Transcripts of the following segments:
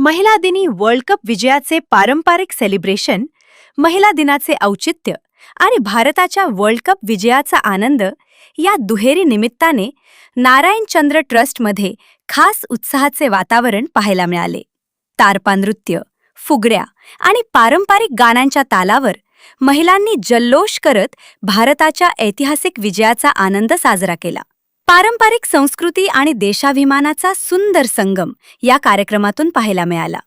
महिला दिनी world cup विजयाचे पारंपरिक सेलिब्रेशन, महिला दिनाचे औचित्य आणि भारताच्या वर्ल्ड कप विजयाचा आनंद या दुहेरी निमित्ताने नारायण चंद्र ट्रस्टमध्ये खास उत्साहाचे वातावरण पाहायला मिळाले. तारपा नृत्य, फुगड्या आणि पारंपरिक गाण्यांच्या तालावर महिलांनी जल्लोष करत भारताच्या ऐतिहासिक विजयाचा आनंद साजरा केला. पारंपरिक संस्कृती आणि देशाभिमानाचा सुंदर संगम या कार्यक्रमातून पाहायला मिळाला.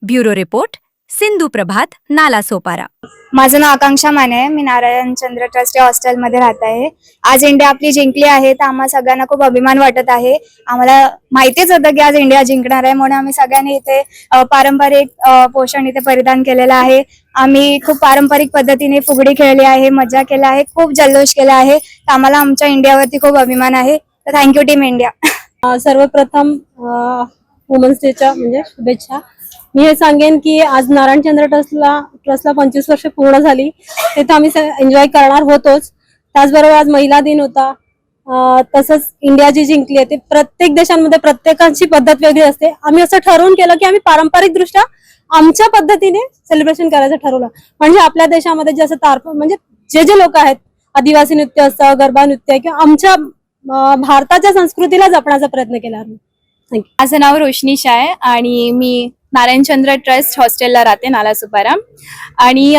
ब्युरो रिपोर्ट, सिंधू प्रभात, नालासोपारा. माझं नाव आकांक्षा माने आहे. मी नारायण चंद्र ट्रस्ट या हॉस्टेलमध्ये राहत आहे. आज इंडिया आपली जिंकली आहे तर आम्हा सगळ्यांना खूप अभिमान वाटत आहे. आम्हाला माहितीच होतं की आज इंडिया जिंकणार आहे, म्हणून आम्ही सगळ्यांनी इथे पारंपरिक पोषण इथे परिधान केलेलं आहे. आम्ही खूप पारंपरिक पद्धतीने फुगडी खेळली आहे, मजा केला आहे, खूप जल्लोष केला आहे. तर आम्हाला आमच्या इंडियावरती खूप अभिमान आहे. तर थँक्यू टीम इंडिया. सर्वप्रथम वुमन्स डेच्या म्हणजे शुभेच्छा. मी हे सांगेन की आज नारायणचंद्र ट्रस्टला 25 वर्ष पूर्ण झाली. तिथे आम्ही एन्जॉय करणार होतोच. त्याचबरोबर आज महिला दिन होता. तसंच इंडिया जी जिंकली आहे ते प्रत्येक देशांमध्ये प्रत्येकाची पद्धत वेगळी असते. आम्ही असं ठरवून केलं की आम्ही पारंपरिक दृष्ट्या आमच्या पद्धतीने सेलिब्रेशन करायचं ठरवलं. म्हणजे आपल्या देशामध्ये जसं तारपा म्हणजे जे लोक आहेत, आदिवासी नृत्य असतं, गरबा नृत्य, किंवा आमच्या भारताच्या संस्कृतीला जपण्याचा प्रयत्न केला आम्ही. थँक्यू. माझं नाव रोशनी शाह आहे आणि मी नारायणचंद्र ट्रस्ट हॉस्टेलला राहते, नालासोपारा. आणि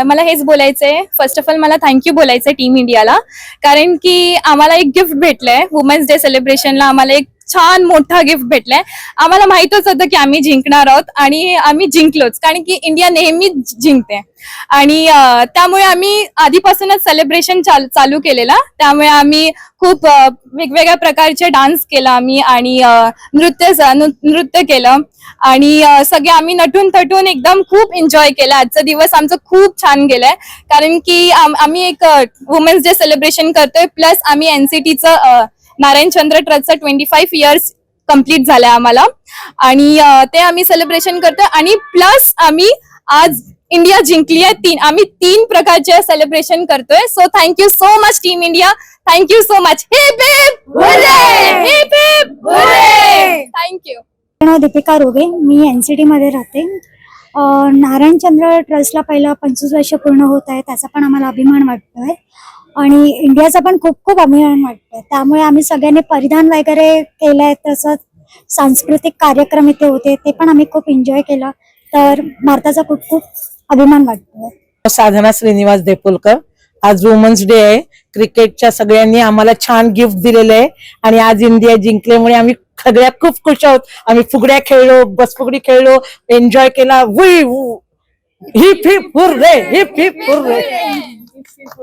मला हेच बोलायचंय, फर्स्ट ऑफ ऑल मला थँक्यू बोलायचंय टीम इंडियाला, कारण की आम्हाला एक गिफ्ट भेटलंय. वुमेन्स डे सेलिब्रेशनला आम्हाला एक छान मोठा गिफ्ट भेटलाय. आम्हाला माहितच होतं की आम्ही जिंकणार आहोत आणि आम्ही जिंकलोच, कारण की इंडिया नेहमीच जिंकते. आणि त्यामुळे आम्ही आधीपासूनच सेलिब्रेशन चालू केलेला. त्यामुळे आम्ही खूप वेगवेगळ्या प्रकारचे डान्स केला आम्ही आणि नृत्य केलं आणि सगळे आम्ही नटून थटून एकदम खूप एन्जॉय केला. आजचा दिवस आमचं खूप छान गेलाय, कारण की आम्ही एक वुमेन्स डे सेलिब्रेशन करतोय, प्लस आम्ही एनसीटीचं नारायण चंद्र ट्रस्टचं 25 इयर्स कम्प्लीट झालंय आम्हाला आणि ते आम्ही सेलिब्रेशन करतोय. आणि प्लस आम्ही आज इंडिया जिंकली आहे. आम्ही 3 प्रकारचे सेलिब्रेशन करतोय. So thank you so much team India. Thank you so much. Hip hip hurray! Hip hip hurray! Thank you. नाव दीपिका रोगे. मी एनसीटी मध्ये राहते. नारायणचंद्र ट्रस्टला पहिला 25 वर्ष पूर्ण होत आहे, त्याचा पण आम्हाला अभिमान वाटतोय आणि इंडियाचा पण खूप खूप अभिमान वाटतोय. त्यामुळे आम्ही सगळ्यांनी परिधान वगैरे केलंय, तसंच सांस्कृतिक कार्यक्रम इथे होते, ते पण आम्ही खूप एन्जॉय केला. तर भारताचा खूप खूप अभिमान वाटतोय. साधना श्रीनिवास देपुलकर. आज वुमन्स डे आहे. क्रिकेटच्या सगळ्यांनी आम्हाला छान गिफ्ट दिलेलं आहे आणि आज इंडिया जिंकल्यामुळे आम्ही सगळ्या खूप खुश आहोत. आम्ही फुगड्या खेळलो, बसफुगडी खेळलो, एन्जॉय केला. Heap hip hurray! Hip hip hurray!